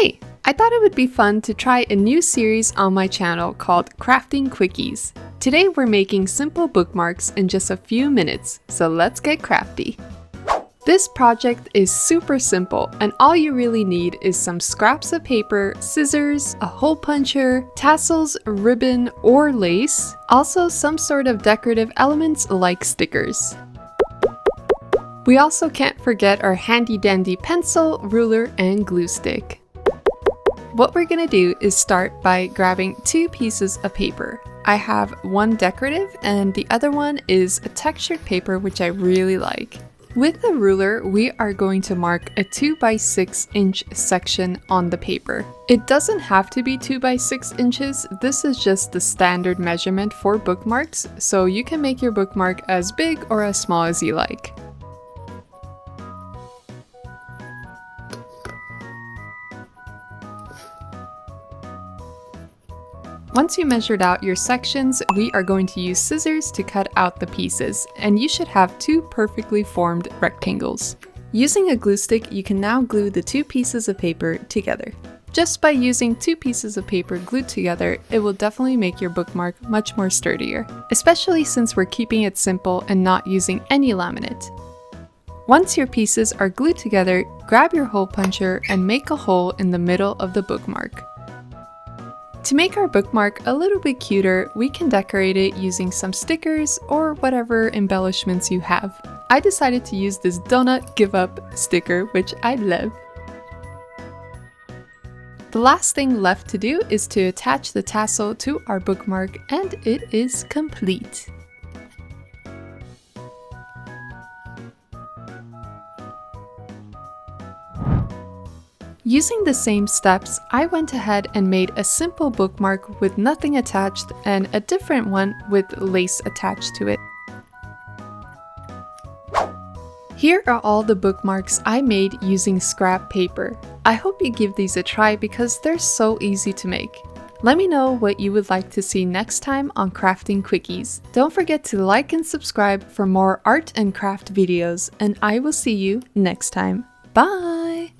Hey, I thought it would be fun to try a new series on my channel called Crafting Quickies. Today we're making simple bookmarks in just a few minutes, so let's get crafty. This project is super simple, and all you really need is some scraps of paper, scissors, a hole puncher, tassels, ribbon, or lace, also some sort of decorative elements like stickers. We also can't forget our handy dandy pencil, ruler, and glue stick. What we're gonna do is start by grabbing two pieces of paper. I have one decorative and the other one is a textured paper which I really like. With the ruler, we are going to mark a 2 by 6 inch section on the paper. It doesn't have to be 2 by 6 inches, this is just the standard measurement for bookmarks, so you can make your bookmark as big or as small as you like. Once you measured out your sections, we are going to use scissors to cut out the pieces, and you should have two perfectly formed rectangles. Using a glue stick, you can now glue the two pieces of paper together. Just by using two pieces of paper glued together, it will definitely make your bookmark much more sturdier, especially since we're keeping it simple and not using any laminate. Once your pieces are glued together, grab your hole puncher and make a hole in the middle of the bookmark. To make our bookmark a little bit cuter, we can decorate it using some stickers or whatever embellishments you have. I decided to use this donut give up sticker, which I love. The last thing left to do is to attach the tassel to our bookmark, and it is complete. Using the same steps, I went ahead and made a simple bookmark with nothing attached and a different one with lace attached to it. Here are all the bookmarks I made using scrap paper. I hope you give these a try because they're so easy to make. Let me know what you would like to see next time on Crafting Quickies. Don't forget to like and subscribe for more art and craft videos, and I will see you next time. Bye!